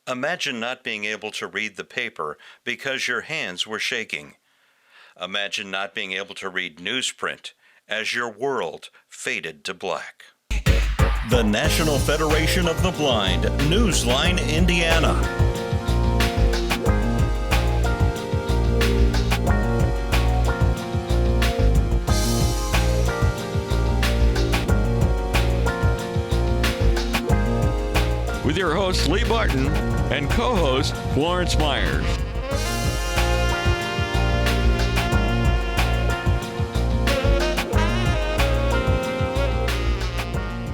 Imagine not being able to read the paper because your hands were shaking. Imagine not being able to read newsprint as your world faded to black. The National Federation of the Blind, Newsline, Indiana. With your host, Lee Barton, and co-host, Florence Myers.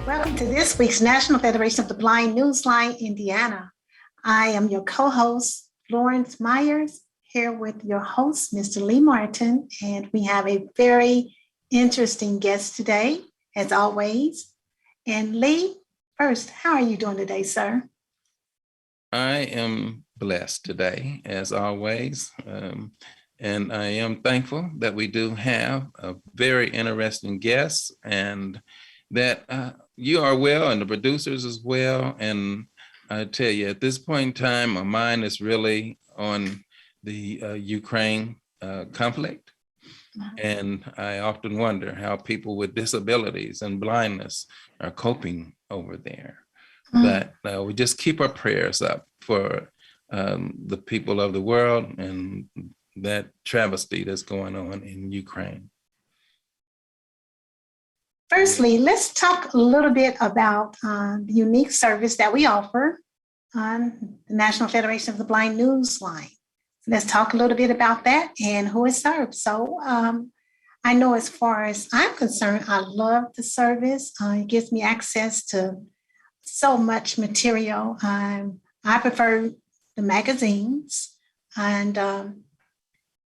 Welcome to this week's National Federation of the Blind, Newsline, Indiana. I am your co-host, Florence Myers, here with your host, Mr. Lee Martin, and we have a very interesting guest today, as always. And Lee, first, how are you doing today, sir? I am blessed today, as always, and I am thankful that we do have a very interesting guest, and that you are well, and the producers as well. And I tell you, at this point in time, my mind is really on the Ukraine conflict. And I often wonder how people with disabilities and blindness are coping over there. But we just keep our prayers up for the people of the world and that travesty that's going on in Ukraine. Firstly, let's talk a little bit about the unique service that we offer on the National Federation of the Blind Newsline. Let's talk a little bit about that and who it serves. So I know as far as I'm concerned, I love the service. It gives me access to so much material. I prefer the magazines. And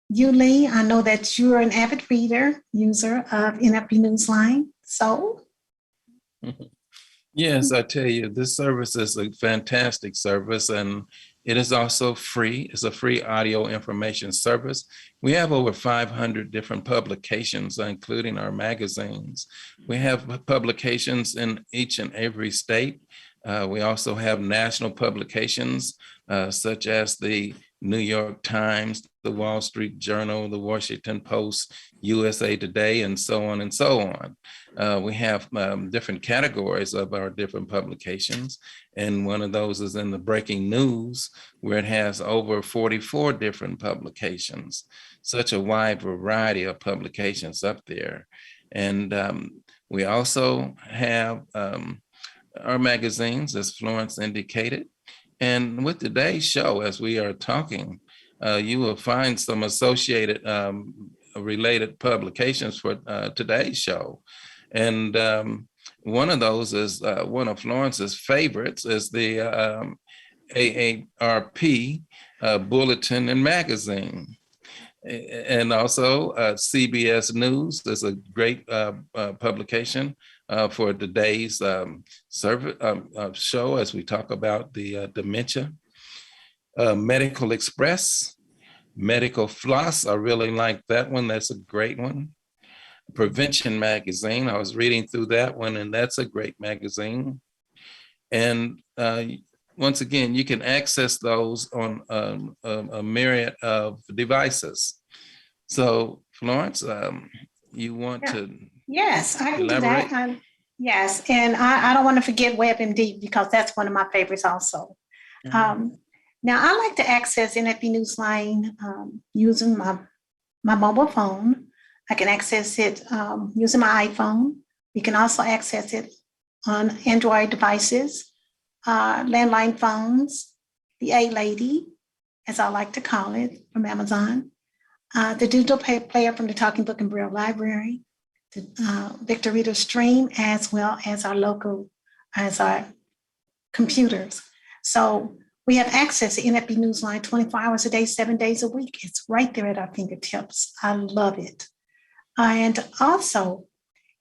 you, Lee, I know that you're an avid reader, user of NFB Newsline. So? Yes, I tell you, this service is a fantastic service, and it is also free. It's a free audio information service. We have over 500 different publications, including our magazines. We have publications in each and every state. We also have national publications, such as the New York Times, the Wall Street Journal, the Washington Post, USA Today, and so on and so on. We have different categories of our different publications. And one of those is in the breaking news, where it has over 44 different publications, such a wide variety of publications up there. And we also have our magazines, as Florence indicated. And with today's show, as we are talking, you will find some associated related publications for today's show. And one of those is one of Florence's favorites is the AARP Bulletin and Magazine. And also CBS News is a great publication for today's show as we talk about the dementia. Medical Express, Medical Floss, I really like that one. That's a great one. Prevention Magazine, I was reading through that one, and that's a great magazine. And once again, you can access those on a myriad of devices. So, Florence, you want to Yes, I can elaborate? do that. Yes, and I don't want to forget WebMD because that's one of my favorites also. Now, I like to access NFB Newsline using my mobile phone. I can access it using my iPhone. You can also access it on Android devices, landline phones, the A-Lady, as I like to call it, from Amazon, the digital player from the Talking Book and Braille Library, the Victor Reader Stream, as well as our computers. So we have access to NFB Newsline 24 hours a day, 7 days a week. It's right there at our fingertips. I love it. And also,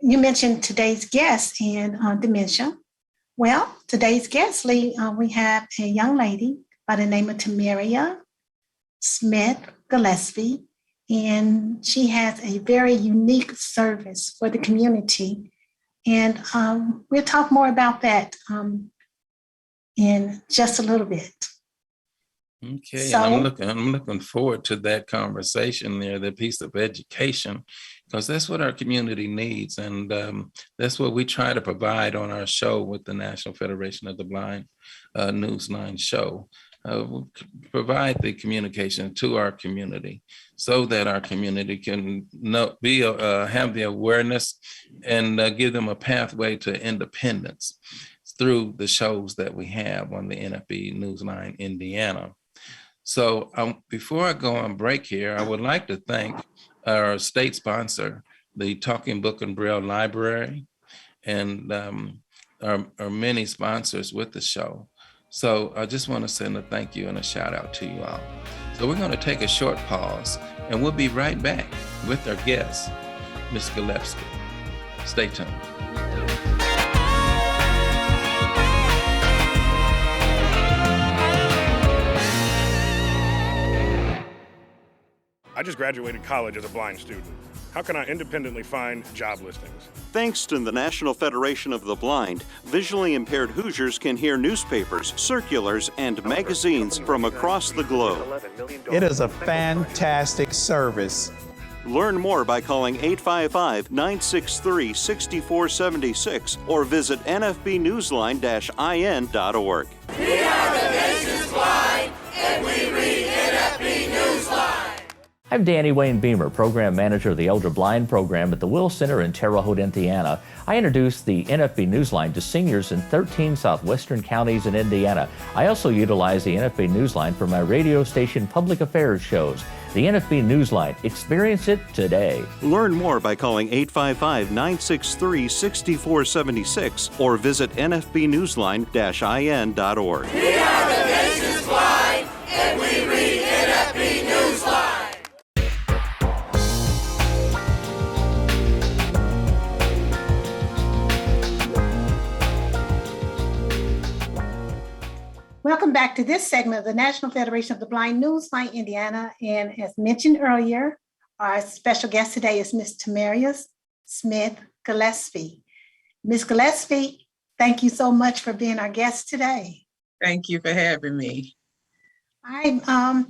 you mentioned today's guest in dementia. Well, today's guest, Lee, we have a young lady by the name of Tamaria Smith Gillespie, and she has a very unique service for the community. And we'll talk more about that in just a little bit. Okay, and So, I'm looking forward to that conversation there, the piece of education, because that's what our community needs, and that's what we try to provide on our show with the National Federation of the Blind Newsline show. We provide the communication to our community so that our community can have the awareness and give them a pathway to independence through the shows that we have on the NFB Newsline Indiana. So before I go on break here, I would like to thank our state sponsor, the Talking Book and Braille Library, and our many sponsors with the show. So I just want to send a thank you and a shout out to you all. So we're going to take a short pause, and we'll be right back with our guest, Ms. Gillespie. Stay tuned. I just graduated college as a blind student. How can I independently find job listings? Thanks to the National Federation of the Blind, visually impaired Hoosiers can hear newspapers, circulars, and magazines from across the globe. It is a fantastic service. Learn more by calling 855-963-6476 or visit nfbnewsline-in.org. We are the nation's blind, and we read NFB Newsline. I'm Danny Wayne Beamer, Program Manager of the Elder Blind Program at the Will Center in Terre Haute, Indiana. I introduce the NFB Newsline to seniors in 13 southwestern counties in Indiana. I also utilize the NFB Newsline for my radio station public affairs shows. The NFB Newsline. Experience it today. Learn more by calling 855-963-6476 or visit nfbnewsline-in.org. We are the nation's blind, and we read NFB Newsline. welcome back to this segment of the National Federation of the Blind Newsline Indiana. And as mentioned earlier, our special guest today is Ms. Tamaria Smith Gillespie. Ms. Gillespie, thank you so much for being our guest today. Thank you for having me. Well,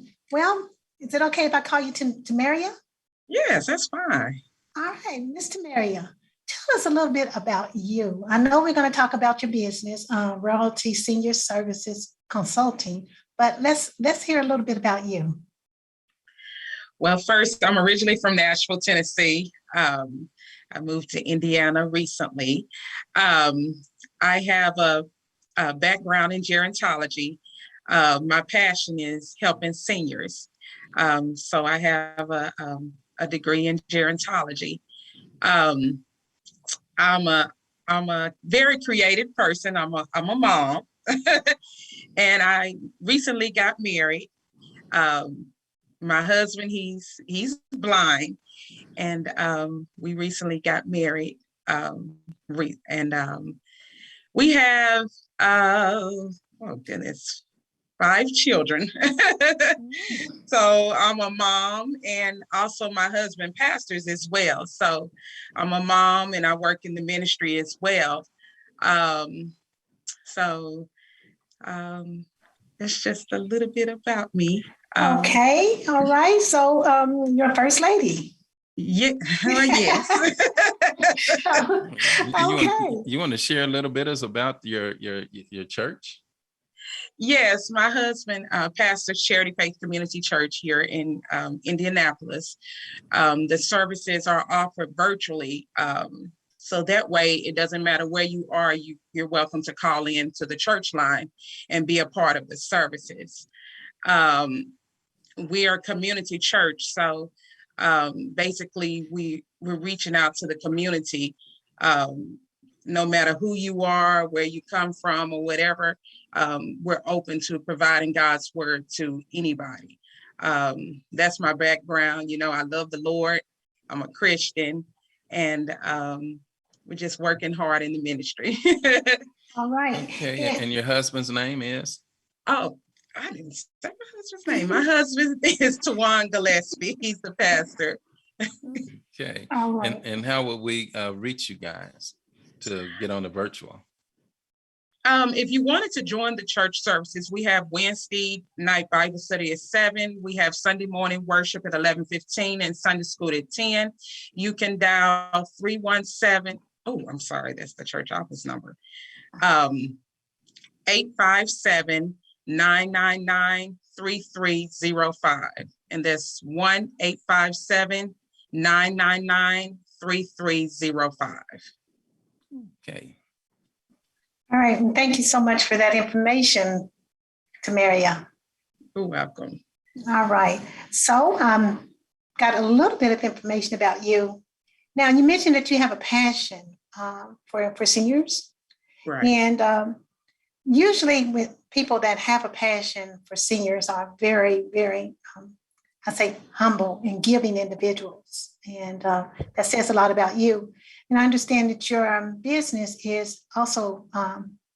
is it okay if I call you Tamaria? Yes, that's fine. All right, Ms. Tamaria, tell us a little bit about you. I know we're going to talk about your business, Royalty Senior Services Consulting, but let's hear a little bit about you. Well, first, I'm originally from Nashville, Tennessee. I moved to Indiana recently. I have a background in gerontology. My passion is helping seniors. So I have a degree in gerontology. I'm a very creative person. I'm a mom, and I recently got married. My husband, he's blind, and we recently got married. We have oh goodness, 5 children. So I'm a mom, and also my husband pastors as well. So I'm a mom and I work in the ministry as well. That's just a little bit about me. Okay, all right. So you're First Lady. Yeah, yes. You want to share a little bit about your church? Yes, my husband pastors Charity Faith Community Church here in Indianapolis. The services are offered virtually, so that way it doesn't matter where you are. You're welcome to call in to the church line and be a part of the services. We are a community church, so basically we're reaching out to the community. No matter who you are, where you come from, or whatever, we're open to providing God's word to anybody. That's my background. You know, I love the Lord. I'm a Christian, and we're just working hard in the ministry. All right. Okay, and your husband's name is? Oh, I didn't say my husband's name. My husband is Tawan Gillespie. He's the pastor. Okay. All right. And how would we reach you guys to get on the virtual? If you wanted to join the church services, we have Wednesday night Bible study at 7. We have Sunday morning worship at 11:15 and Sunday school at 10. You can dial 317. Oh, I'm sorry, that's the church office number. 857-999-3305. And that's 1-857-999-3305. Okay. All right, and thank you so much for that information, Tamaria. You're welcome. All right, so got a little bit of information about you. Now, you mentioned that you have a passion for seniors. Right. And usually with people that have a passion for seniors are very, very, I say, humble and giving individuals. And that says a lot about you. And I understand that your business is also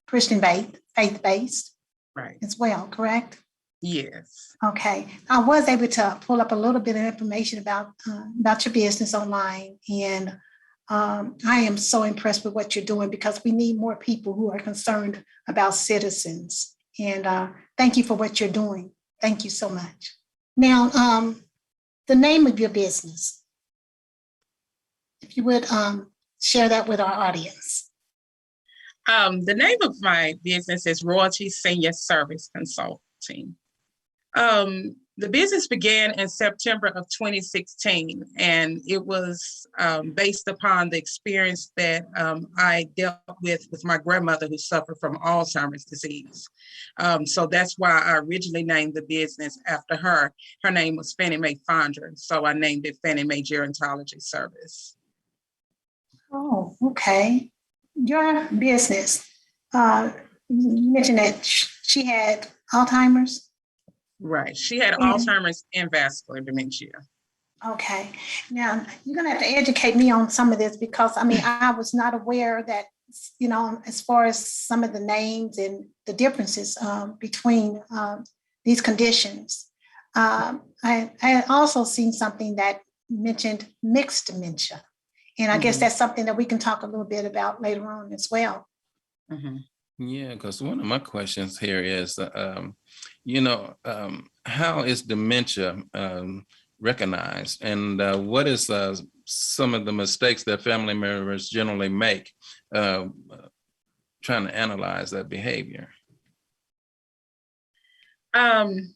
Christian faith-based, right, as well, correct? Yes. Okay. I was able to pull up a little bit of information about your business online. And I am so impressed with what you're doing because we need more people who are concerned about citizens. And thank you for what you're doing. Thank you so much. Now, the name of your business, if you would share that with our audience. The name of my business is Royalty Senior Service Consulting. The business began in September of 2016, and it was based upon the experience that I dealt with my grandmother who suffered from Alzheimer's disease. So that's why I originally named the business after her. Her name was Fannie Mae Fondra, so I named it Fannie Mae Gerontology Service. Oh, okay. Your business, you mentioned that she had Alzheimer's? Right. She had Alzheimer's and vascular dementia. Okay. Now, you're going to have to educate me on some of this because, I mean, I was not aware that, you know, as far as some of the names and the differences between these conditions. I had also seen something that mentioned mixed dementia. And I guess that's something that we can talk a little bit about later on as well. Yeah, because one of my questions here is, how is dementia recognized, and what is some of the mistakes that family members generally make trying to analyze that behavior? I'm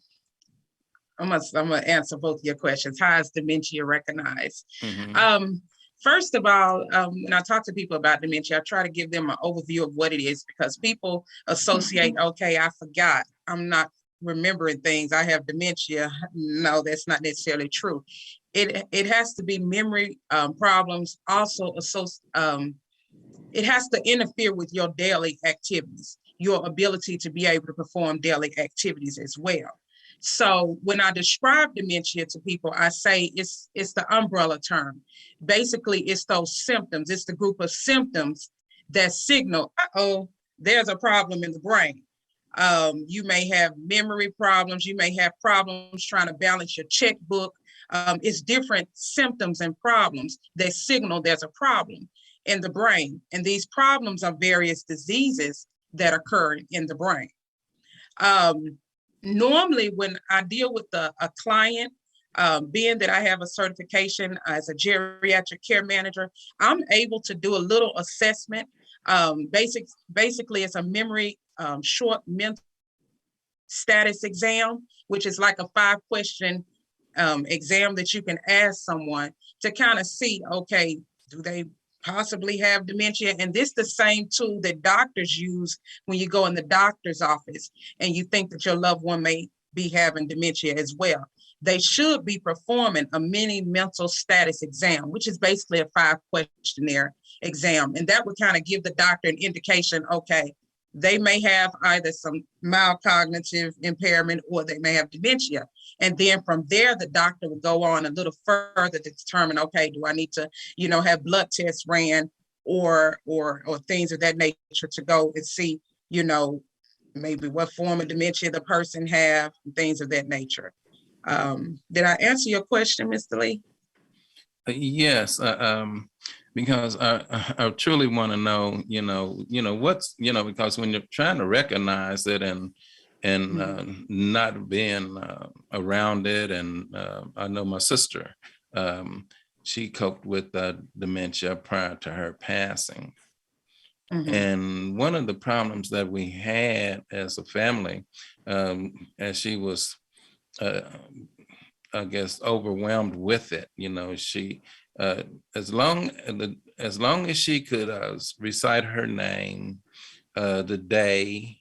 gonna answer both your questions. How is dementia recognized? First of all, when I talk to people about dementia, I try to give them an overview of what it is because people associate, okay, I forgot, I'm not remembering things, I have dementia. No, that's not necessarily true. It has to be memory problems. Also, it has to interfere with your daily activities, your ability to be able to perform daily activities as well. So when I describe dementia to people, I say it's the umbrella term. Basically, it's those symptoms. It's the group of symptoms that signal, uh-oh, there's a problem in the brain. You may have memory problems. You may have problems trying to balance your checkbook. It's different symptoms and problems that signal there's a problem in the brain. And these problems are various diseases that occur in the brain. Normally, when I deal with a client, being that I have a certification as a geriatric care manager, I'm able to do a little assessment. Basically, it's a memory short mental status exam, which is like a 5-question exam that you can ask someone to kind of see, okay, do they possibly have dementia? And this is the same tool that doctors use when you go in the doctor's office and you think that your loved one may be having dementia as well. They should be performing a mini mental status exam, which is basically a 5-questionnaire exam. And that would kind of give the doctor an indication, okay, they may have either some mild cognitive impairment or they may have dementia. And then from there, the doctor will go on a little further to determine, okay, do I need to, have blood tests ran or things of that nature to go and see, maybe what form of dementia the person have, and things of that nature. Did I answer your question, Mr. Lee? Yes. because I truly want to know, what's, because when you're trying to recognize it and not being around it, and I know my sister, she coped with dementia prior to her passing. And one of the problems that we had as a family, as she was, I guess, overwhelmed with it, she, as long as she could recite her name, the day,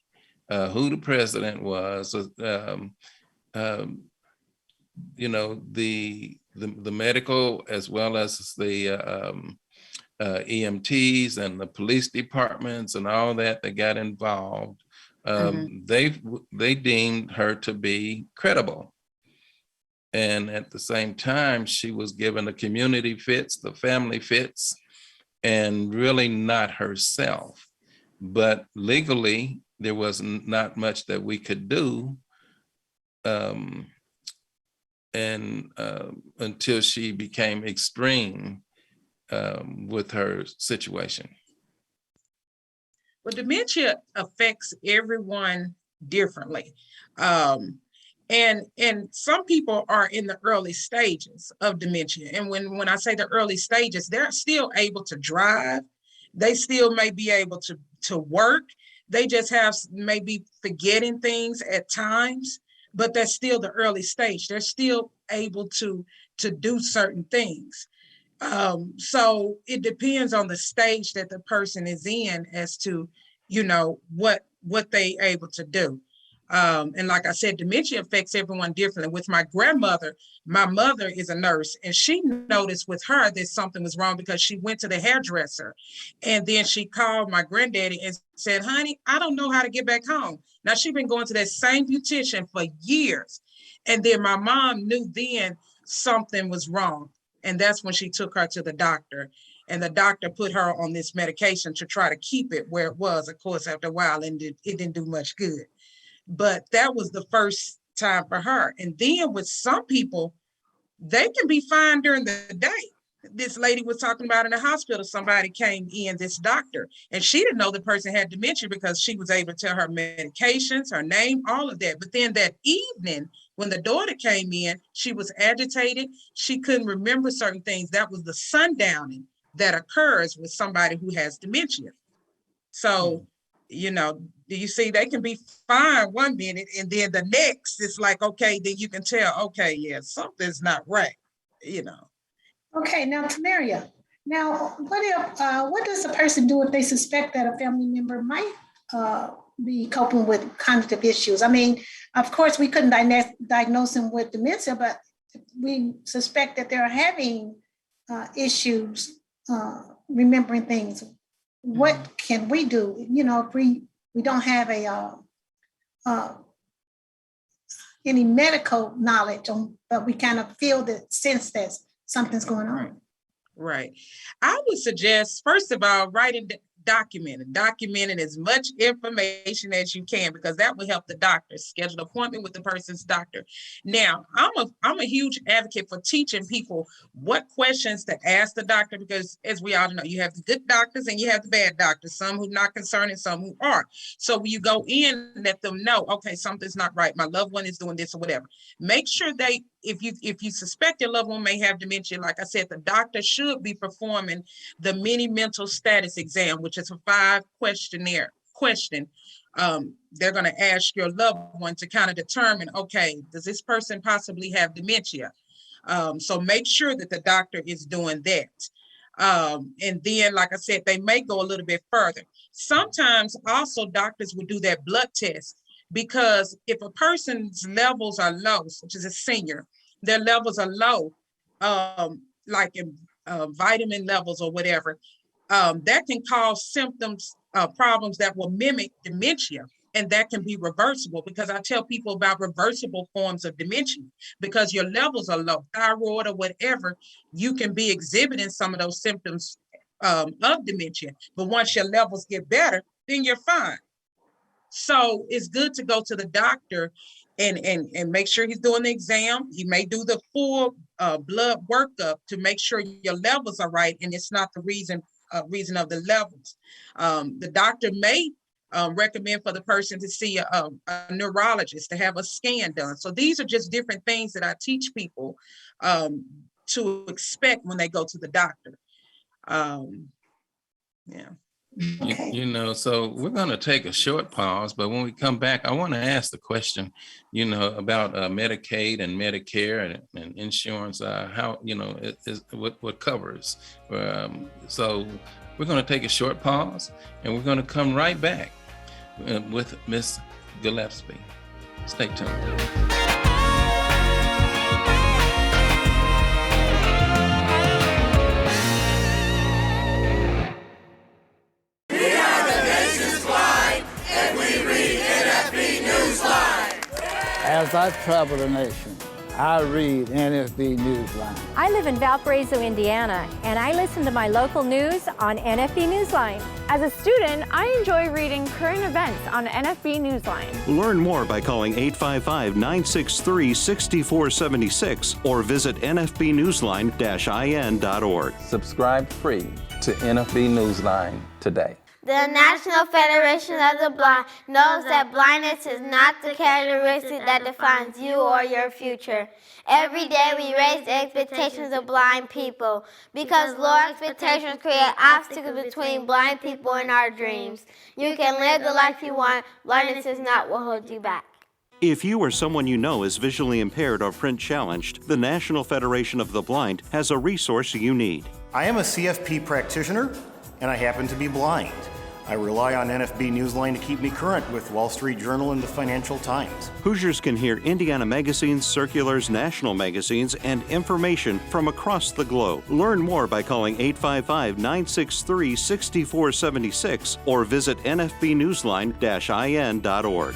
who the president was, the medical, as well as the EMTs and the police departments and all that got involved, they deemed her to be credible. And at the same time, she was given the community fits, the family fits, and really not herself. But legally, there was not much that we could do until she became extreme with her situation. Well, dementia affects everyone differently. And some people are in the early stages of dementia. And when I say the early stages, they're still able to drive. They still may be able to work. They just have maybe forgetting things at times, but that's still the early stage. They're still able to do certain things. So it depends on the stage that the person is in as to, what they able to do. And like I said, dementia affects everyone differently. With my grandmother, my mother is a nurse, and she noticed with her that something was wrong because she went to the hairdresser, and then she called my granddaddy and said, honey, I don't know how to get back home. Now she'd been going to that same beautician for years. And then my mom knew then something was wrong. And that's when she took her to the doctor. And the doctor put her on this medication to try to keep it where it was. Of course, after a while, it didn't do much good. But that was the first time for her. And then with some people, they can be fine during the day. This lady was talking about in the hospital, somebody came in, this doctor, and she didn't know the person had dementia because she was able to tell her medications, her name, all of that. But then that evening, when the daughter came in, she was agitated. She couldn't remember certain things. That was the sundowning that occurs with somebody who has dementia. So, do you see, they can be fine one minute, and then the next, it's like, okay, then you can tell, okay, yeah, something's not right, Okay, now Tamaria, what does a person do if they suspect that a family member might be coping with cognitive issues? I mean, of course, we couldn't diagnose them with dementia, but we suspect that they're having issues remembering things. What can we do? If we don't have any medical knowledge but we kind of feel the sense that something's going on. Right. I would suggest, first of all, documenting as much information as you can, because that will help the doctor schedule an appointment with the person's doctor. Now, I'm a huge advocate for teaching people what questions to ask the doctor, because as we all know, you have the good doctors and you have the bad doctors, some who are not concerned and some who are. So when you go in, let them know, okay, something's not right. My loved one is doing this or whatever. Make sure if you suspect your loved one may have dementia, like I said, the doctor should be performing the mini mental status exam, which is a 5-question. They're going to ask your loved one to kind of determine, okay, does this person possibly have dementia? So make sure that the doctor is doing that. And then, like I said, they may go a little bit further. Sometimes also doctors will do that blood test, because if a person's levels are low, such as a senior, their levels are low, like in vitamin levels or whatever, that can cause symptoms, problems that will mimic dementia. And that can be reversible, because I tell people about reversible forms of dementia, because your levels are low, thyroid or whatever, you can be exhibiting some of those symptoms of dementia. But once your levels get better, then you're fine. So it's good to go to the doctor and make sure he's doing the exam. He may do the full blood workup to make sure your levels are right, and it's not the reason of the levels. The doctor may recommend for the person to see a neurologist, to have a scan done. So these are just different things that I teach people to expect when they go to the doctor. Yeah. So we're going to take a short pause, but when we come back, I want to ask the question, about Medicaid and Medicare and insurance, how, is what covers. So we're going to take a short pause, and we're going to come right back with Miss Gillespie. Stay tuned. As I travel the nation, I read NFB Newsline. I live in Valparaiso, Indiana, and I listen to my local news on NFB Newsline. As a student, I enjoy reading current events on NFB Newsline. Learn more by calling 855-963-6476 or visit nfbnewsline-in.org. Subscribe free to NFB Newsline today. The National Federation of the Blind knows that blindness is not the characteristic that defines you or your future. Every day we raise the expectations of blind people because low expectations create obstacles between blind people and our dreams. You can live the life you want. Blindness is not what holds you back. If you or someone you know is visually impaired or print challenged, the National Federation of the Blind has a resource you need. I am a CFP practitioner, and I happen to be blind. I rely on NFB Newsline to keep me current with Wall Street Journal and the Financial Times. Hoosiers can hear Indiana magazines, circulars, national magazines, and information from across the globe. Learn more by calling 855-963-6476 or visit nfbnewsline-in.org.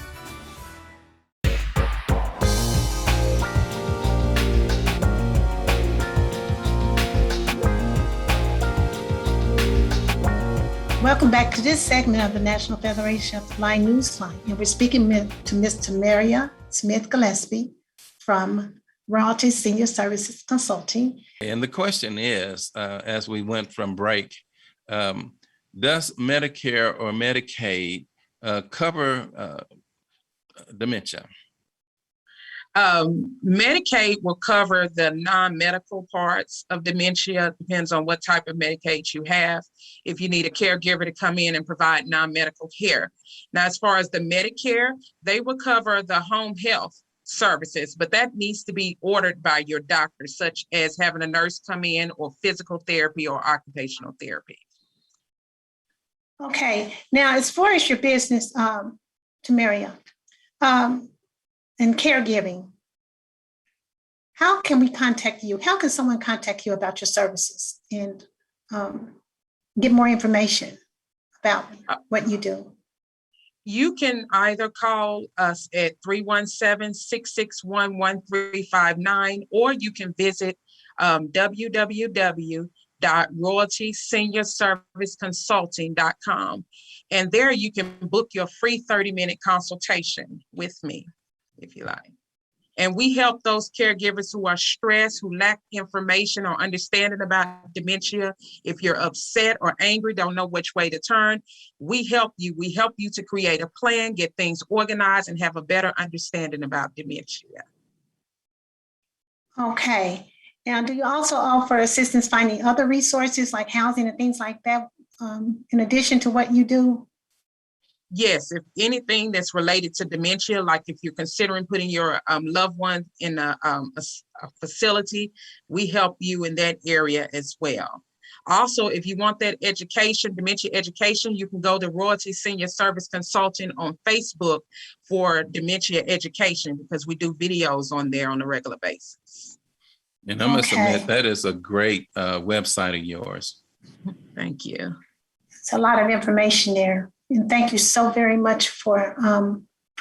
Welcome back to this segment of the National Federation of the Blind Newsline. And we're speaking to Ms. Tamaria Smith Gillespie from Royalty Senior Services Consulting. And the question is, as we went from break, does Medicare or Medicaid cover dementia? Medicaid will cover the non-medical parts of dementia. Depends on what type of Medicaid you have. If you need a caregiver to come in and provide non-medical care. Now, as far as the Medicare, they will cover the home health services, but that needs to be ordered by your doctor, such as having a nurse come in or physical therapy or occupational therapy. Okay. Now, as far as your business, Tamaria, and caregiving, how can we contact you? How can someone contact you about your services and get more information about what you do? You can either call us at 317-661-1359, or you can visit www.royaltyseniorserviceconsulting.com. And there you can book your free 30-minute consultation with me, if you like. And we help those caregivers who are stressed, who lack information or understanding about dementia. If you're upset or angry, don't know which way to turn, we help you. We help you to create a plan, get things organized, and have a better understanding about dementia. Okay. Now, do you also offer assistance finding other resources like housing and things like that, in addition to what you do? Yes, if anything that's related to dementia, like if you're considering putting your loved one in a facility, we help you in that area as well. Also, if you want that education, dementia education, you can go to Royalty Senior Service Consulting on Facebook for dementia education, because we do videos on there on a regular basis. And I must admit, that is a great website of yours. Thank you. It's a lot of information there. And thank you so very much for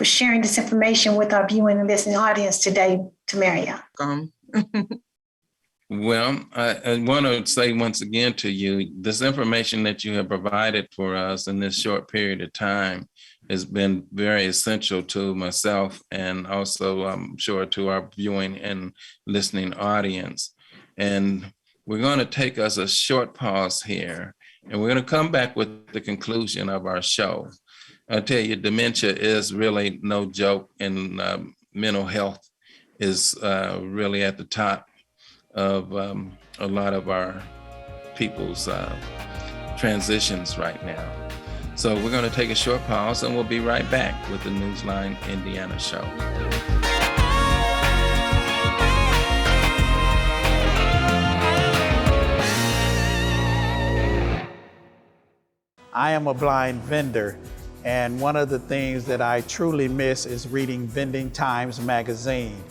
sharing this information with our viewing and listening audience today, Tamaria. Well, I want to say once again to you, this information that you have provided for us in this short period of time has been very essential to myself and also, I'm sure, to our viewing and listening audience. And we're going to take us a short pause here, and we're going to come back with the conclusion of our show. I'll tell you, dementia is really no joke, and mental health is really at the top of a lot of our people's transitions right now. So we're going to take a short pause, and we'll be right back with the Newsline Indiana show. I am a blind vendor, and one of the things that I truly miss is reading Vending Times magazine.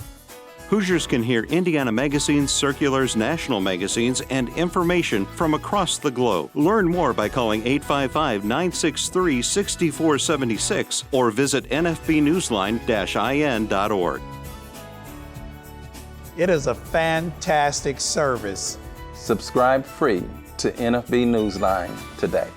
Hoosiers can hear Indiana magazines, circulars, national magazines, and information from across the globe. Learn more by calling 855-963-6476 or visit nfbnewsline-in.org. It is a fantastic service. Subscribe free to NFB Newsline today.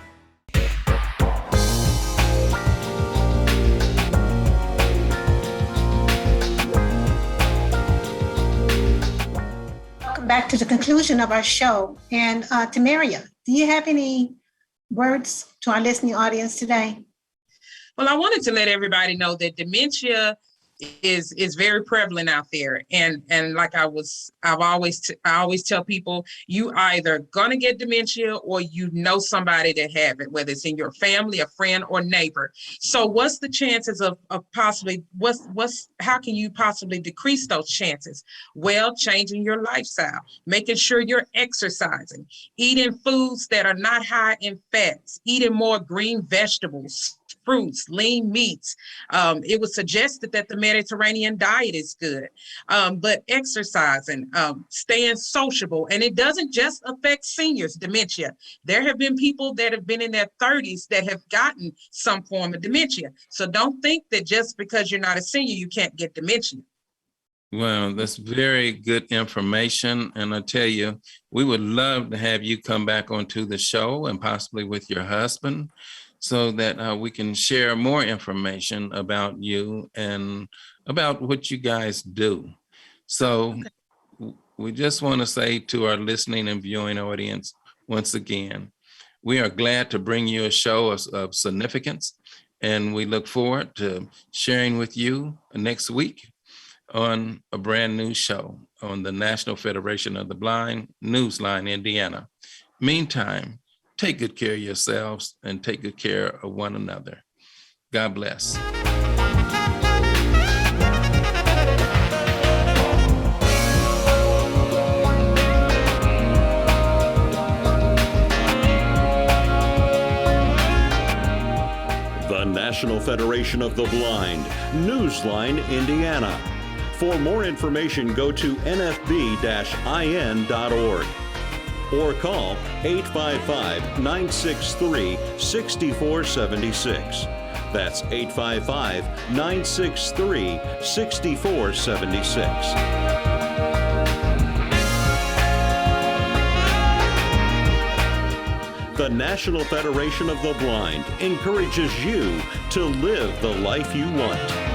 Back to the conclusion of our show. And Tamaria, do you have any words to our listening audience today? Well, I wanted to let everybody know that dementia is very prevalent out there. And like I always tell people, you either gonna get dementia or you know somebody that have it, whether it's in your family, a friend, or neighbor. So what's the chances of possibly, how can you possibly decrease those chances? Well, changing your lifestyle, making sure you're exercising, eating foods that are not high in fats, eating more green vegetables, fruits, lean meats. It was suggested that the Mediterranean diet is good, but exercising, staying sociable, and it doesn't just affect seniors, dementia. There have been people that have been in their 30s that have gotten some form of dementia. So don't think that just because you're not a senior, you can't get dementia. Well, that's very good information. And I tell you, we would love to have you come back onto the show and possibly with your husband, so that we can share more information about you and about what you guys do. So we just want to say to our listening and viewing audience, once again, we are glad to bring you a show of significance, and we look forward to sharing with you next week on a brand new show on the National Federation of the Blind, Newsline Indiana. Meantime, take good care of yourselves and take good care of one another. God bless. The National Federation of the Blind, Newsline, Indiana. For more information, go to nfb-in.org. or call 855-963-6476. That's 855-963-6476. The National Federation of the Blind encourages you to live the life you want.